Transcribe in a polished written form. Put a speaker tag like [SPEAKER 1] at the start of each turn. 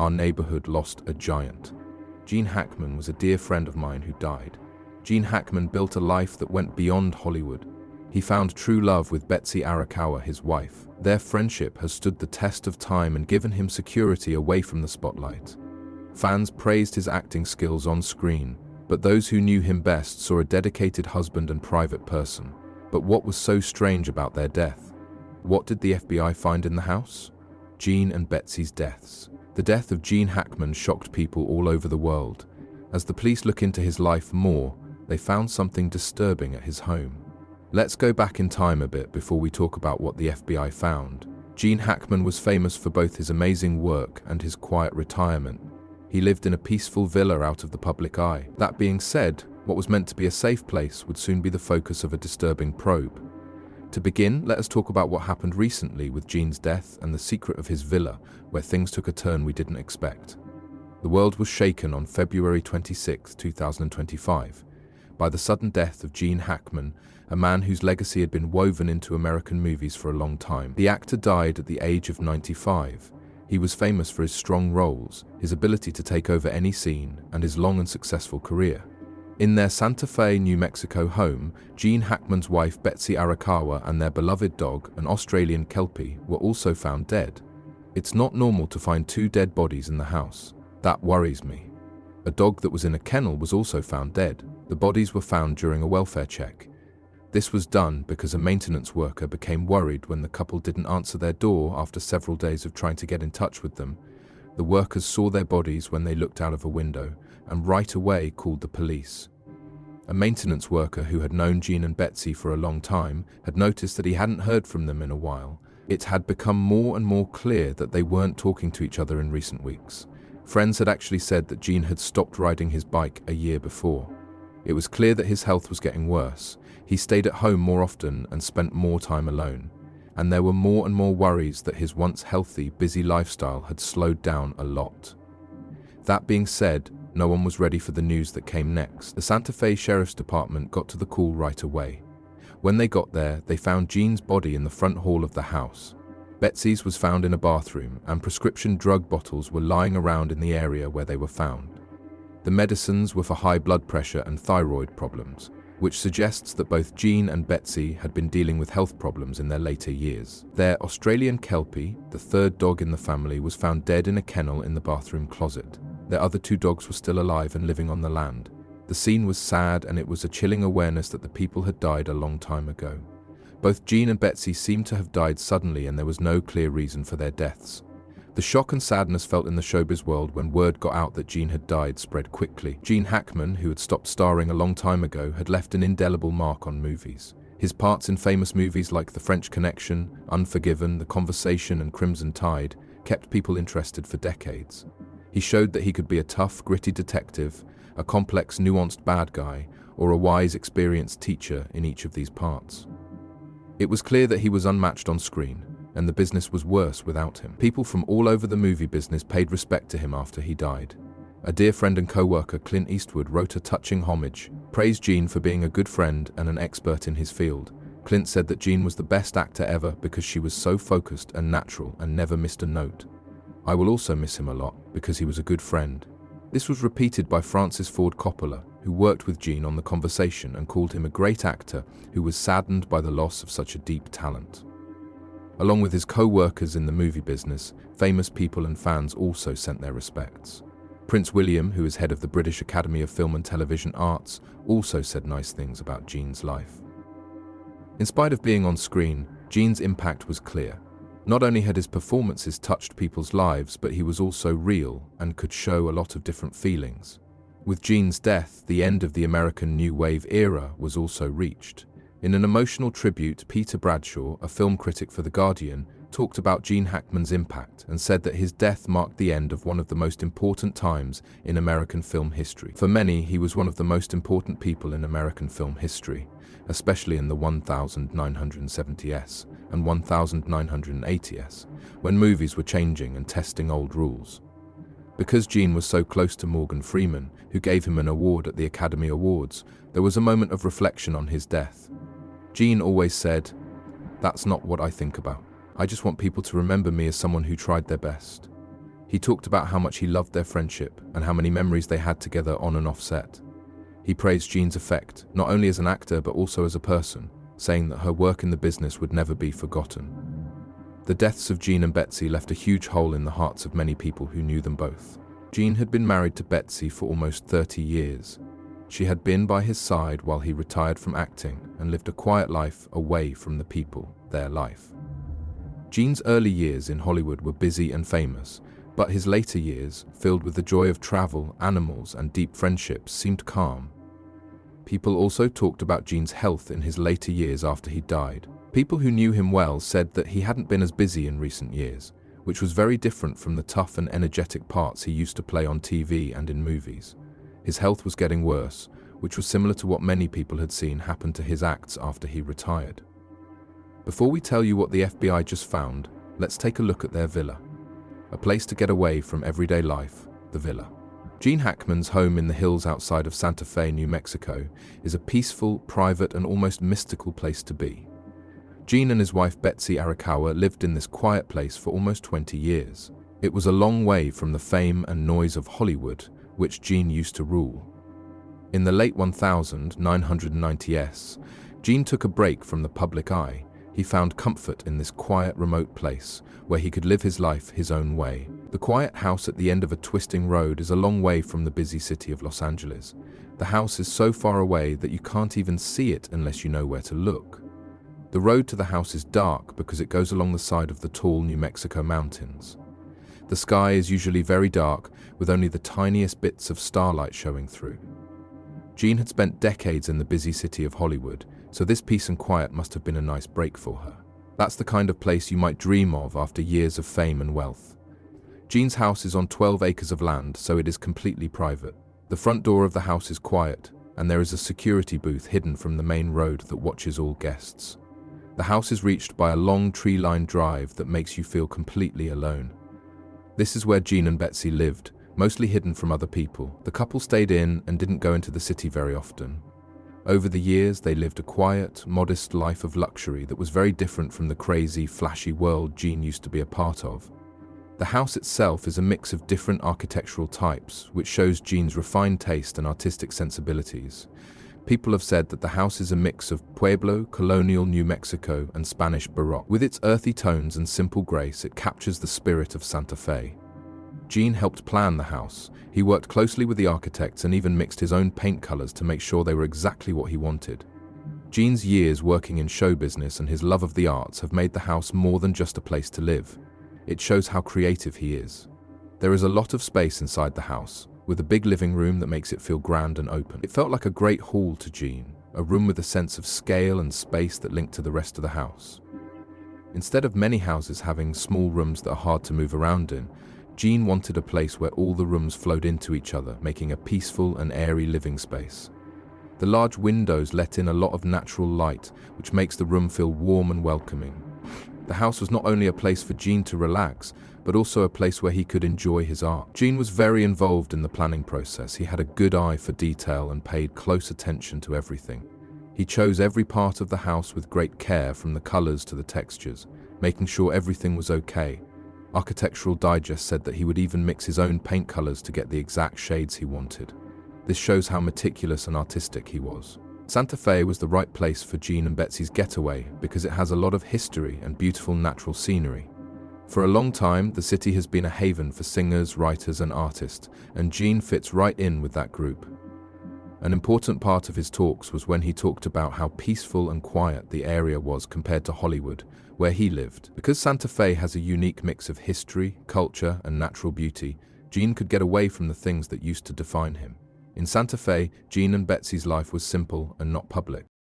[SPEAKER 1] our neighborhood lost a giant. Gene Hackman was a dear friend of mine who died. Gene Hackman built a life that went beyond Hollywood. He found true love with Betsy Arakawa, his wife. Their friendship has stood the test of time and given him security away from the spotlight. Fans praised his acting skills on screen, but those who knew him best saw a dedicated husband and private person. But what was so strange about their death? What did the FBI find in the house? Gene and Betsy's deaths. The death of Gene Hackman shocked people all over the world. As the police look into his life more, they found something disturbing at his home. Let's go back in time a bit before we talk about what the FBI found. Gene Hackman was famous for both his amazing work and his quiet retirement. He lived in a peaceful villa out of the public eye. That being said, what was meant to be a safe place would soon be the focus of a disturbing probe. To begin, let us talk about what happened recently with Gene's death and the secret of his villa, where things took a turn we didn't expect. The world was shaken on February 26, 2025, by the sudden death of Gene Hackman, a man whose legacy had been woven into American movies for a long time. The actor died at the age of 95. He was famous for his strong roles, his ability to take over any scene, and his long and successful career. In their Santa Fe, New Mexico home, Gene Hackman's wife Betsy Arakawa and their beloved dog, an Australian Kelpie, were also found dead. It's not normal to find two dead bodies in the house. That worries me. A dog that was in a kennel was also found dead. The bodies were found during a welfare check. This was done because a maintenance worker became worried when the couple didn't answer their door after several days of trying to get in touch with them. The workers saw their bodies when they looked out of a window and right away called the police. A maintenance worker who had known Gene and Betsy for a long time had noticed that he hadn't heard from them in a while. It had become more and more clear that they weren't talking to each other in recent weeks. Friends had actually said that Gene had stopped riding his bike a year before. It was clear that his health was getting worse. He stayed at home more often and spent more time alone. And there were more and more worries that his once healthy, busy lifestyle had slowed down a lot. That being said, no one was ready for the news that came next. The Santa Fe Sheriff's Department got to the call right away. When they got there, they found Gene's body in the front hall of the house. Betsy's was found in a bathroom, and prescription drug bottles were lying around in the area where they were found. The medicines were for high blood pressure and thyroid problems, which suggests that both Gene and Betsy had been dealing with health problems in their later years. Their Australian Kelpie, the third dog in the family, was found dead in a kennel in the bathroom closet. Their other two dogs were still alive and living on the land. The scene was sad, and it was a chilling awareness that the people had died a long time ago. Both Gene and Betsy seemed to have died suddenly, and there was no clear reason for their deaths. The shock and sadness felt in the showbiz world when word got out that Gene had died spread quickly. Gene Hackman, who had stopped starring a long time ago, had left an indelible mark on movies. His parts in famous movies like The French Connection, Unforgiven, The Conversation, and Crimson Tide kept people interested for decades. He showed that he could be a tough, gritty detective, a complex, nuanced bad guy, or a wise, experienced teacher in each of these parts. It was clear that he was unmatched on screen, and the business was worse without him. People from all over the movie business paid respect to him after he died. A dear friend and co-worker, Clint Eastwood, wrote a touching homage, praised Gene for being a good friend and an expert in his field. Clint said that Gene was the best actor ever because she was so focused and natural and never missed a note. I will also miss him a lot because he was a good friend. This was repeated by Francis Ford Coppola, who worked with Gene on The Conversation and called him a great actor who was saddened by the loss of such a deep talent. Along with his co-workers in the movie business, famous people and fans also sent their respects. Prince William, who is head of the British Academy of Film and Television Arts, also said nice things about Gene's life. In spite of being on screen, Gene's impact was clear. Not only had his performances touched people's lives, but he was also real and could show a lot of different feelings. With Gene's death, the end of the American New Wave era was also reached. In an emotional tribute, Peter Bradshaw, a film critic for The Guardian, talked about Gene Hackman's impact and said that his death marked the end of one of the most important times in American film history. For many, he was one of the most important people in American film history, especially in the 1970s and 1980s, when movies were changing and testing old rules. Because Gene was so close to Morgan Freeman, who gave him an award at the Academy Awards, there was a moment of reflection on his death. Gene always said, "That's not what I think about. I just want people to remember me as someone who tried their best." He talked about how much he loved their friendship and how many memories they had together on and off set. He praised Jean's effect, not only as an actor but also as a person, saying that her work in the business would never be forgotten. The deaths of Jean and Betsy left a huge hole in the hearts of many people who knew them both. Jean had been married to Betsy for almost 30 years. She had been by his side while he retired from acting and lived a quiet life away from the people, their life. Jean's early years in Hollywood were busy and famous, but his later years, filled with the joy of travel, animals, and deep friendships, seemed calm. People also talked about Jean's health in his later years after he died. People who knew him well said that he hadn't been as busy in recent years, which was very different from the tough and energetic parts he used to play on TV and in movies. His health was getting worse, which was similar to what many people had seen happen to his acts after he retired. Before we tell you what the FBI just found, let's take a look at their villa. A place to get away from everyday life, the villa. Gene Hackman's home in the hills outside of Santa Fe, New Mexico, is a peaceful, private, and almost mystical place to be. Gene and his wife Betsy Arakawa lived in this quiet place for almost 20 years. It was a long way from the fame and noise of Hollywood, which Gene used to rule. In the late 1990s, Gene took a break from the public eye. He found comfort in this quiet, remote place where he could live his life his own way. The quiet house at the end of a twisting road is a long way from the busy city of Los Angeles. The house is so far away that you can't even see it unless you know where to look. The road to the house is dark because it goes along the side of the tall New Mexico mountains. The sky is usually very dark, with only the tiniest bits of starlight showing through. Jean had spent decades in the busy city of Hollywood, so this peace and quiet must have been a nice break for her. That's the kind of place you might dream of after years of fame and wealth. Jean's house is on 12 acres of land, so it is completely private. The front door of the house is quiet, and there is a security booth hidden from the main road that watches all guests. The house is reached by a long tree-lined drive that makes you feel completely alone. This is where Jean and Betsy lived, mostly hidden from other people. The couple stayed in and didn't go into the city very often. Over the years, they lived a quiet, modest life of luxury that was very different from the crazy, flashy world Jean used to be a part of. The house itself is a mix of different architectural types, which shows Jean's refined taste and artistic sensibilities. People have said that the house is a mix of Pueblo, colonial New Mexico, and Spanish Baroque. With its earthy tones and simple grace, it captures the spirit of Santa Fe. Gene helped plan the house. He worked closely with the architects and even mixed his own paint colors to make sure they were exactly what he wanted. Gene's years working in show business and his love of the arts have made the house more than just a place to live. It shows how creative he is. There is a lot of space inside the house, with a big living room that makes it feel grand and open. It felt like a great hall to Gene, a room with a sense of scale and space that linked to the rest of the house. Instead of many houses having small rooms that are hard to move around in, Gene wanted a place where all the rooms flowed into each other, making a peaceful and airy living space. The large windows let in a lot of natural light, which makes the room feel warm and welcoming. The house was not only a place for Gene to relax, but also a place where he could enjoy his art. Gene was very involved in the planning process. He had a good eye for detail and paid close attention to everything. He chose every part of the house with great care, from the colors to the textures, making sure everything was okay. Architectural Digest said that he would even mix his own paint colors to get the exact shades he wanted. This shows how meticulous and artistic he was. Santa Fe was the right place for Gene and Betsy's getaway because it has a lot of history and beautiful natural scenery. For a long time, the city has been a haven for singers, writers, and artists, and Gene fits right in with that group. An important part of his talks was when he talked about how peaceful and quiet the area was compared to Hollywood, where he lived. Because Santa Fe has a unique mix of history, culture, and natural beauty, Gene could get away from the things that used to define him. In Santa Fe, Gene and Betsy's life was simple and not public.